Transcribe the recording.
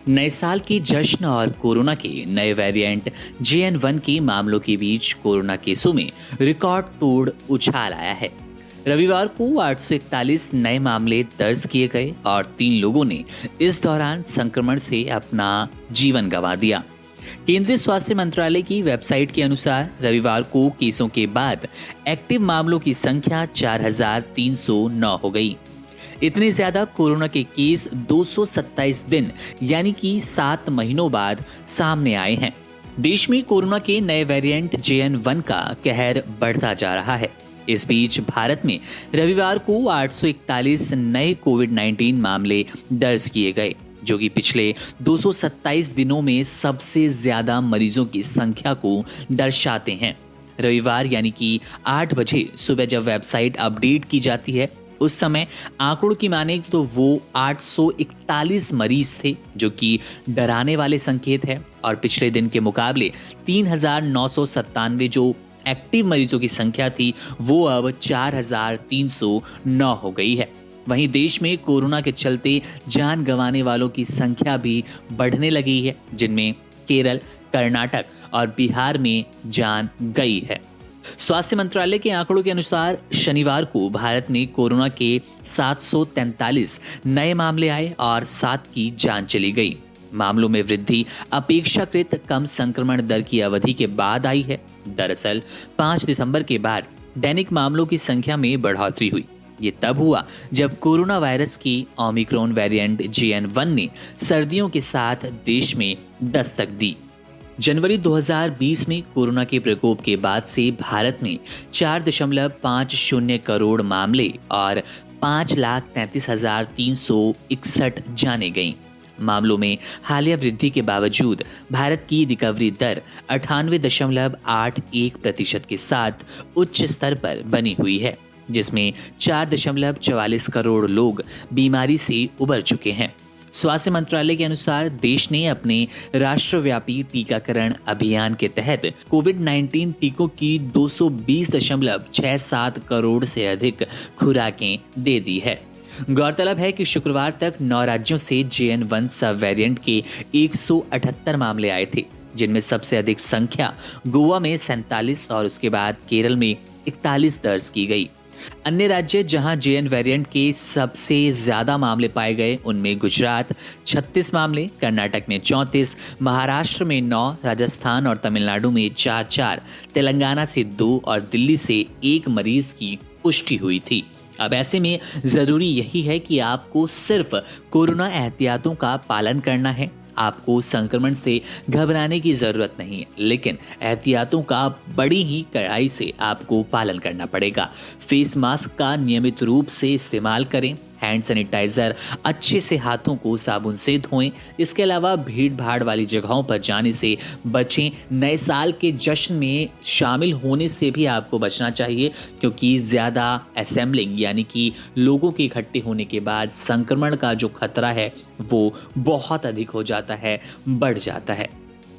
नए साल के जश्न और कोरोना के नए वेरिएंट JN1 के मामलों के बीच कोरोना केसों में रिकॉर्ड तोड़ उछाल आया है। रविवार को 841 नए मामले दर्ज किए गए और 3 लोगों ने इस दौरान संक्रमण से अपना जीवन गंवा दिया। केंद्रीय स्वास्थ्य मंत्रालय की वेबसाइट के अनुसार रविवार को केसों के बाद एक्टिव मामलों की संख्या 4,309 हो गई। इतने ज्यादा कोरोना के केस 227 दिन यानी कि 7 महीनों बाद सामने आए हैं। देश में कोरोना के नए वेरिएंट JN1 का कहर बढ़ता जा रहा है। इस बीच भारत में रविवार को 841 नए कोविड-19 मामले दर्ज किए गए, जो कि पिछले 227 दिनों में सबसे ज्यादा मरीजों की संख्या को दर्शाते हैं। रविवार यानी कि 8 बजे सुबह जब वेबसाइट अपडेट की जाती है, उस समय आंकड़ों की माने तो वो 841 मरीज थे, जो कि डराने वाले संकेत है। और पिछले दिन के मुकाबले 3,997 जो एक्टिव मरीजों की संख्या थी, वो अब 4,309 हो गई है। वहीं देश में कोरोना के चलते जान गंवाने वालों की संख्या भी बढ़ने लगी है, जिनमें केरल, कर्नाटक और बिहार में जान गई है। स्वास्थ्य मंत्रालय के आंकड़ों के अनुसार शनिवार को भारत में कोरोना के 743 नए मामले आए और 7 की जान चली गई। मामलों में वृद्धि अपेक्षाकृत कम संक्रमण दर की अवधि के बाद आई है। दरअसल 5 दिसंबर के बाद दैनिक मामलों की संख्या में बढ़ोतरी हुई। ये तब हुआ जब कोरोना वायरस की ओमिक्रॉन वेरिएंट JN1 ने सर्दियों के साथ देश में दस्तक दी। जनवरी 2020 में कोरोना के प्रकोप के बाद से भारत में 4.50 करोड़ मामले और 5,33,361 जाने गईं। मामलों में हालिया वृद्धि के बावजूद भारत की रिकवरी दर 98.81% के साथ उच्च स्तर पर बनी हुई है, जिसमें 4.44 करोड़ लोग बीमारी से उबर चुके हैं। स्वास्थ्य मंत्रालय के अनुसार देश ने अपने राष्ट्रव्यापी टीकाकरण अभियान के तहत कोविड-19 टीकों की 220.67 करोड़ से अधिक खुराकें दे दी है। गौरतलब है कि शुक्रवार तक 9 राज्यों से JN1 सब वेरिएंट के 178 मामले आए थे, जिनमें सबसे अधिक संख्या गोवा में 47 और उसके बाद केरल में 41 दर्ज की गई। अन्य राज्य जहां JN वेरिएंट के सबसे ज्यादा मामले पाए गए, उनमें गुजरात 36 मामले, कर्नाटक में 34, महाराष्ट्र में 9, राजस्थान और तमिलनाडु में 4-4, तेलंगाना से 2 और दिल्ली से 1 मरीज की पुष्टि हुई थी। अब ऐसे में जरूरी यही है कि आपको सिर्फ कोरोना एहतियातों का पालन करना है। आपको संक्रमण से घबराने की जरूरत नहीं है, लेकिन एहतियातों का बड़ी ही कड़ाई से आपको पालन करना पड़ेगा। फेस मास्क का नियमित रूप से इस्तेमाल करें। हैंड सैनिटाइजर अच्छे से हाथों को साबुन से धोएं। इसके अलावा भीड़ भाड़ वाली जगहों पर जाने से बचें। नए साल के जश्न में शामिल होने से भी आपको बचना चाहिए, क्योंकि ज़्यादा असेंबलिंग यानी कि लोगों के इकट्ठे होने के बाद संक्रमण का जो खतरा है वो बहुत अधिक हो जाता है, बढ़ जाता है।